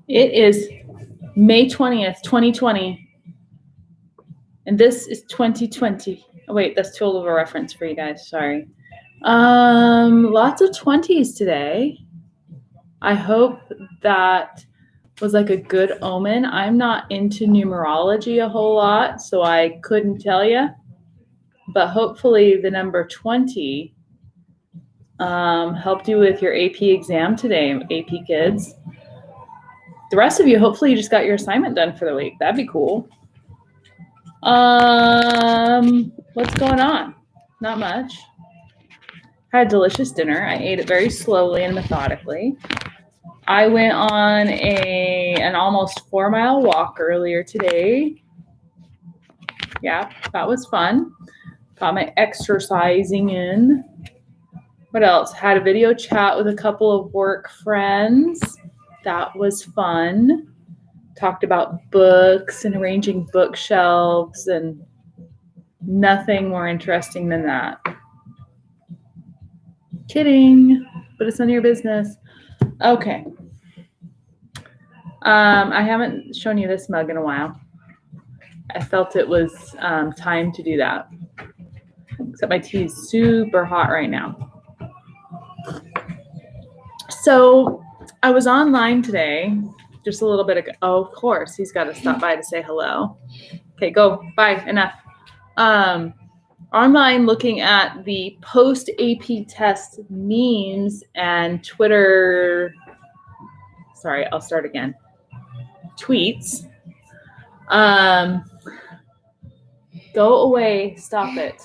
It is May 20th, 2020. And this is 2020. Oh, wait, that's too old of a reference for you guys. Sorry. Lots of 20s today. I hope that was like a good omen. I'm not into numerology a whole lot, so I couldn't tell you. But hopefully the number 20 helped you with your AP exam today, AP kids. The rest of you, hopefully you just got your assignment done for the week. That'd be cool. What's going on? Not much. Had a delicious dinner. I ate it very slowly and methodically. I went on an almost 4-mile walk earlier today. Yeah, that was fun. Got my exercising in. What else? Had a video chat with a couple of work friends. That was fun. Talked about books and arranging bookshelves and nothing more interesting than that. Kidding, but it's none of your business. Okay. I haven't shown you this mug in a while. I felt it was time to do that. Except my tea is super hot right now. So I was online today, just a little bit ago. Oh, of course, he's got to stop by to say hello. Okay, go. Bye. Enough. Online looking at the post-AP test memes and Twitter. Sorry, I'll start again. Tweets. Go away. Stop it.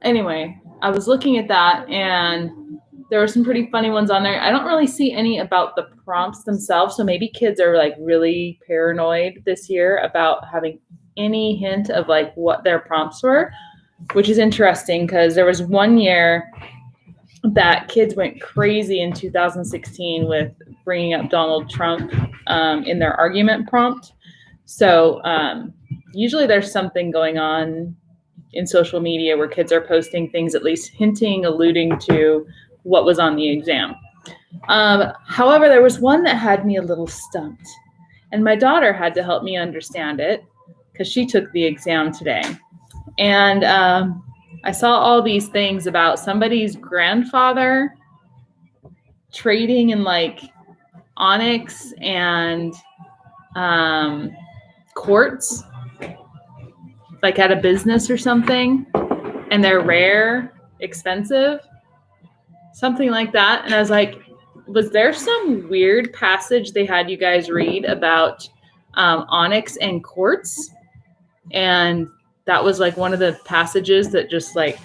Anyway, I was looking at that and there were some pretty funny ones on there. I don't really see any about the prompts themselves. So maybe kids are like really paranoid this year about having any hint of like what their prompts were, which is interesting because there was one year that kids went crazy in 2016 with bringing up Donald Trump in their argument prompt. So usually there's something going on in social media where kids are posting things, at least hinting, alluding to what was on the exam. However, there was one that had me a little stumped, and my daughter had to help me understand it because she took the exam today. And I saw all these things about somebody's grandfather trading in like onyx and quartz, like at a business or something, and they're rare, expensive, something like that. And I was like, was there some weird passage they had you guys read about onyx and quartz? And that was like one of the passages that just like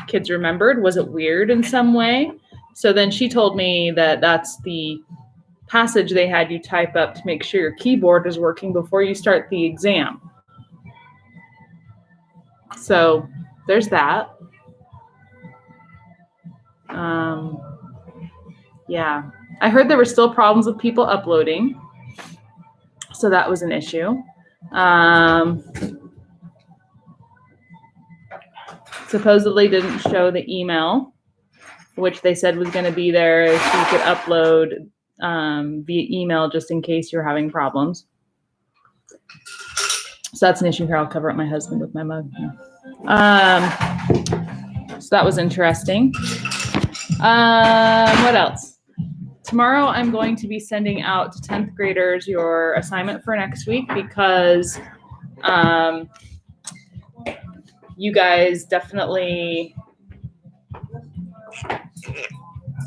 kids remembered. Was it weird in some way? So then she told me that that's the passage they had you type up to make sure your keyboard is working before you start the exam. So there's that. Yeah, I heard there were still problems with people uploading. So that was an issue. Supposedly didn't show the email, which they said was going to be there so you could upload via email just in case you're having problems. So that's an issue here. I'll cover up my husband with my mug. So that was interesting. What else? Tomorrow I'm going to be sending out to 10th graders your assignment for next week because you guys definitely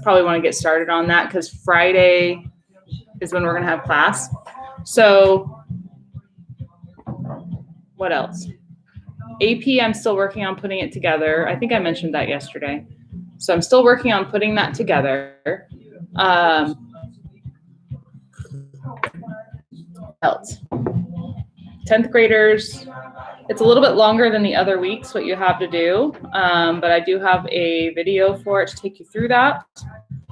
probably want to get started on that because Friday is when we're going to have class. So what else? AP, I'm still working on putting it together. I think I mentioned that yesterday. So I'm still working on putting that together. Else. 10th graders, it's a little bit longer than the other weeks, what you have to do. But I do have a video for it to take you through that.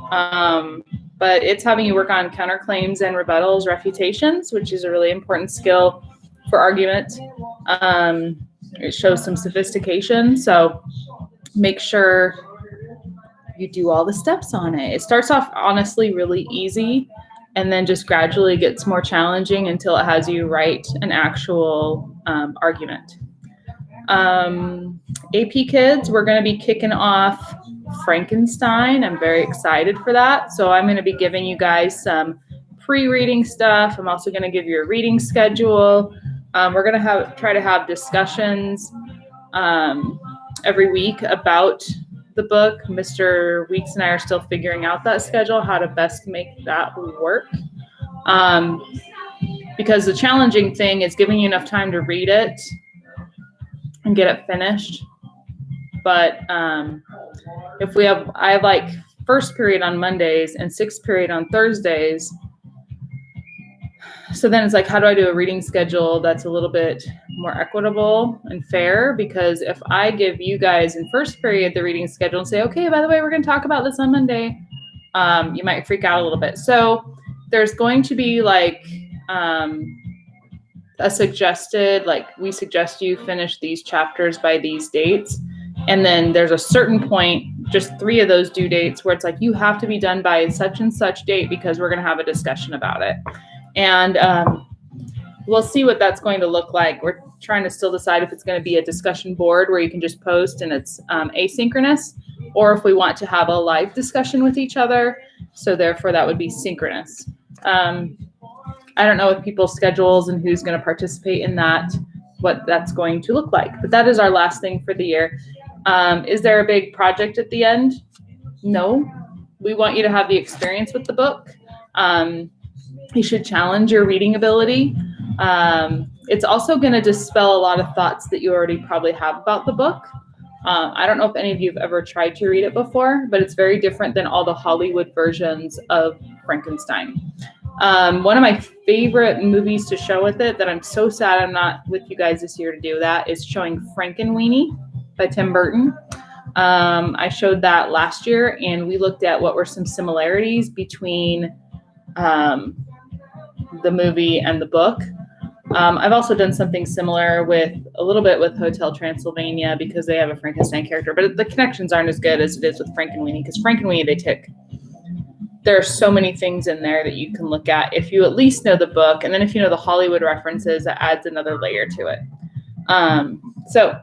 But it's having you work on counterclaims and rebuttals, refutations, which is a really important skill for argument. It shows some sophistication. So make sure you do all the steps on it. It starts off honestly really easy and then just gradually gets more challenging until it has you write an actual argument. AP Kids, we're going to be kicking off Frankenstein. I'm very excited for that. So I'm going to be giving you guys some pre-reading stuff. I'm also going to give you a reading schedule. We're going to try to have discussions every week about the book. Mr. Weeks and I are still figuring out that schedule, how to best make that work. Because the challenging thing is giving you enough time to read it and get it finished. But if I have like first period on Mondays and sixth period on Thursdays. So then it's like, how do I do a reading schedule that's a little bit more equitable and fair? Because if I give you guys in first period the reading schedule and say, okay, by the way, we're going to talk about this on Monday, you might freak out a little bit. So there's going to be like a suggested, like we suggest you finish these chapters by these dates. And then there's a certain point, just 3 of those due dates where it's like, you have to be done by such and such date because we're going to have a discussion about it. And we'll see what that's going to look like. We're trying to still decide if it's going to be a discussion board where you can just post and it's asynchronous, or if we want to have a live discussion with each other. So therefore that would be synchronous. I don't know with people's schedules and who's going to participate in that, what that's going to look like. But that is our last thing for the year. Is there a big project at the end? No. We want you to have the experience with the book. You should challenge your reading ability. It's also going to dispel a lot of thoughts that you already probably have about the book. I don't know if any of you have ever tried to read it before, but it's very different than all the Hollywood versions of Frankenstein. One of my favorite movies to show with it that I'm so sad I'm not with you guys this year to do that is showing Frankenweenie by Tim Burton. I showed that last year, and we looked at what were some similarities between the movie and the book. I've also done something similar with a little bit with Hotel Transylvania because they have a Frankenstein character, but the connections aren't as good as it is with Frankenweenie, because Frankenweenie, there are so many things in there that you can look at if you at least know the book, and then if you know the Hollywood references, that adds another layer to it. So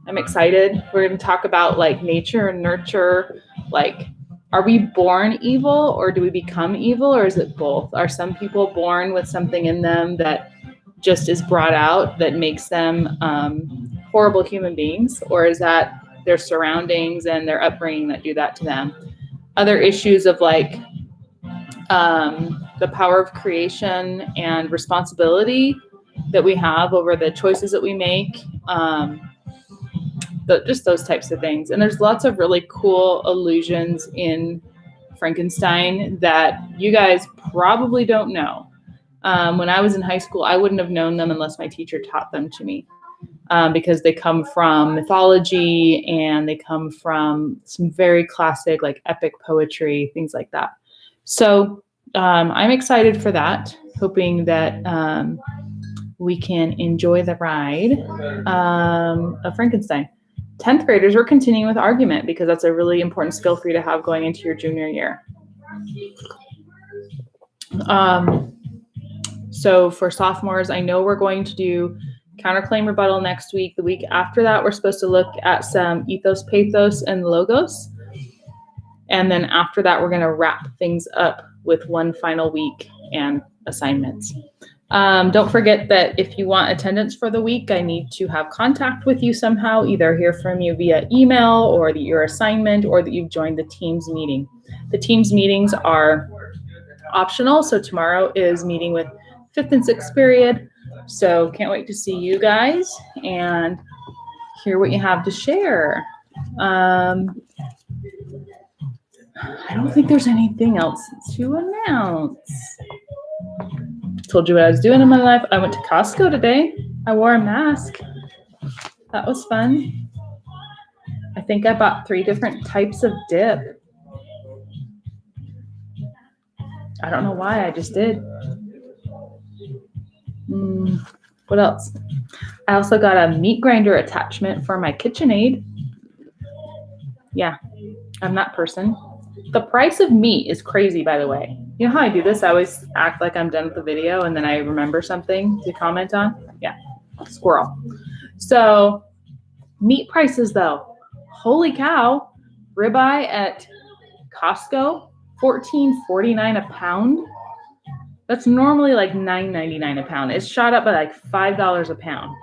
I'm excited. We're going to talk about like nature and nurture, like, are we born evil or do we become evil, or is it both? Are some people born with something in them that just is brought out that makes them horrible human beings, or is that their surroundings and their upbringing that do that to them? Other issues of like the power of creation and responsibility that we have over the choices that we make, just those types of things. And there's lots of really cool allusions in Frankenstein that you guys probably don't know. When I was in high school, I wouldn't have known them unless my teacher taught them to me, because they come from mythology and they come from some very classic, like epic poetry, things like that. So I'm excited for that, hoping that we can enjoy the ride of Frankenstein. 10th graders, we're continuing with argument because that's a really important skill for you to have going into your junior year. So for sophomores, I know we're going to do counterclaim rebuttal next week. The week after that, we're supposed to look at some ethos, pathos, and logos. And then after that, we're going to wrap things up with one final week and assignments. Don't forget that if you want attendance for the week, I need to have contact with you somehow, either hear from you via email or your assignment, or that you've joined the Teams meeting. The Teams meetings are optional. So tomorrow is meeting with 5th and 6th period. So can't wait to see you guys and hear what you have to share. I don't think there's anything else to announce. Told you what I was doing in my life. I went to Costco today. I wore a mask. That was fun. I think I bought 3 different types of dip. I don't know why, I just did. What else? I also got a meat grinder attachment for my KitchenAid. Yeah, I'm that person. The price of meat is crazy, by the way. You know how I do this? I always act like I'm done with the video and then I remember something to comment on. Yeah, squirrel. So meat prices though, holy cow, ribeye at Costco, $14.49 a pound. That's normally like $9.99 a pound. It's shot up by like $5 a pound.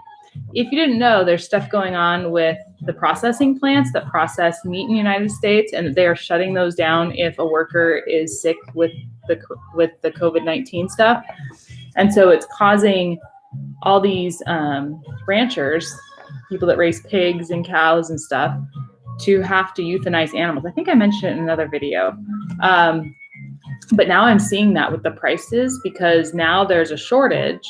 If you didn't know, there's stuff going on with the processing plants that process meat in the United States, and they are shutting those down if a worker is sick with the COVID-19 stuff. And so it's causing all these ranchers, people that raise pigs and cows and stuff, to have to euthanize animals. I think I mentioned it in another video. But now I'm seeing that with the prices because now there's a shortage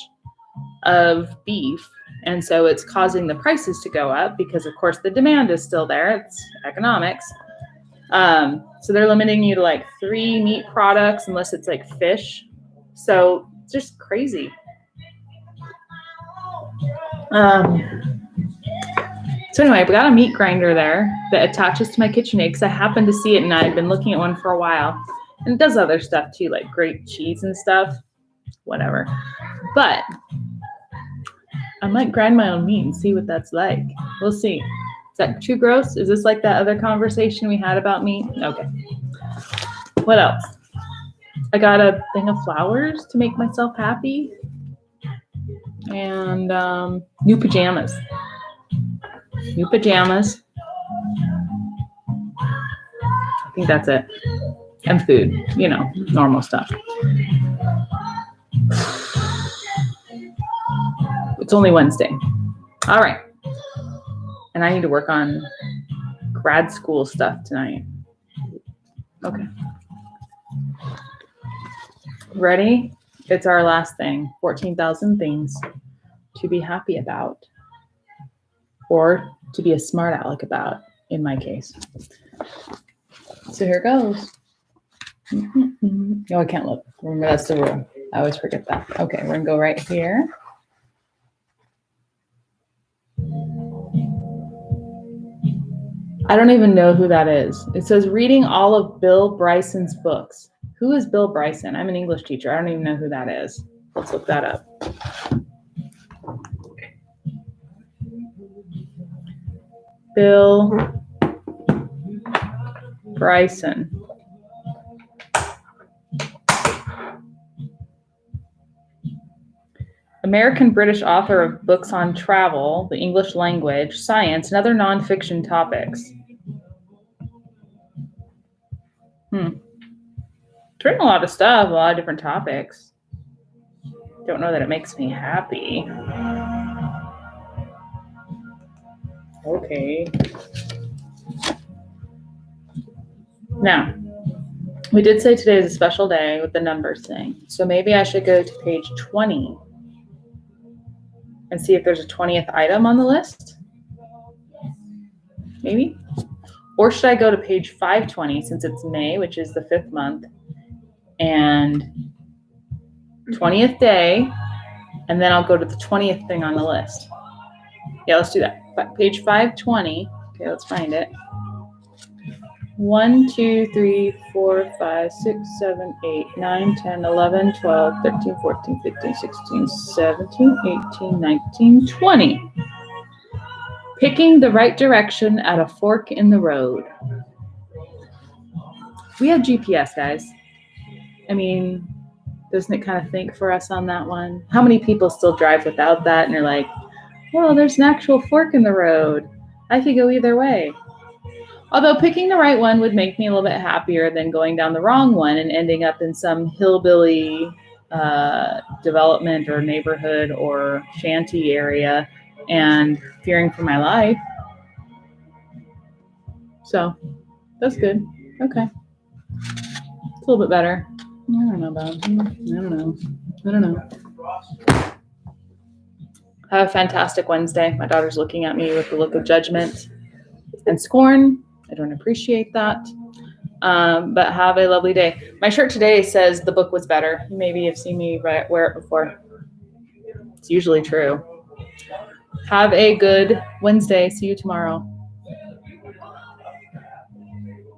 of beef. And so it's causing the prices to go up because, of course, the demand is still there. It's economics. So they're limiting you to like 3 meat products unless it's like fish. So it's just crazy. So anyway, we got a meat grinder there that attaches to my KitchenAid because I happened to see it and I've been looking at one for a while. And it does other stuff too, like grate cheese and stuff, whatever. But I might grind my own meat and see what that's like. We'll see. Is that too gross? Is this like that other conversation we had about meat? Okay. What else? I got a thing of flowers to make myself happy. And new pajamas. New pajamas. I think that's it. And food, you know, normal stuff. It's only Wednesday. All right. And I need to work on grad school stuff tonight. Okay. Ready? It's our last thing. 14,000 things to be happy about. Or to be a smart aleck about, in my case. So here goes. Oh, I can't look. Remember, that's the rule. I always forget that. Okay, we're going to go right here. I don't even know who that is. It says reading all of Bill Bryson's books. Who is Bill Bryson? I'm an English teacher. I don't even know who that is. Let's look that up. Bill Bryson. American-British author of books on travel, the English language, science, and other nonfiction topics. It's written a lot of stuff, a lot of different topics. Don't know that it makes me happy. Okay. Now, we did say today is a special day with the numbers thing. So maybe I should go to page 20 and see if there's a 20th item on the list. Maybe. Or should I go to page 520 since it's May, which is the 5th month, and 20th day, and then I'll go to the 20th thing on the list. Yeah, let's do that. Page 520. Okay, let's find it. 1, 2, 3, 4, 5, 6, 7, 8, 9, 10, 11, 12, 13, 14, 15, 16, 17, 18, 19, 20. Picking the right direction at a fork in the road. We have GPS, guys. I mean, doesn't it kind of think for us on that one? How many people still drive without that and are like, well, there's an actual fork in the road. I could go either way. Although picking the right one would make me a little bit happier than going down the wrong one and ending up in some hillbilly development or neighborhood or shanty area and fearing for my life. So that's good. Okay. It's a little bit better. I don't know about it. I don't know. Have a fantastic Wednesday. My daughter's looking at me with a look of judgment and scorn. I don't appreciate that. But have a lovely day. My shirt today says the book was better. Maybe you've seen me wear it before. It's usually true. Have a good Wednesday. See you tomorrow.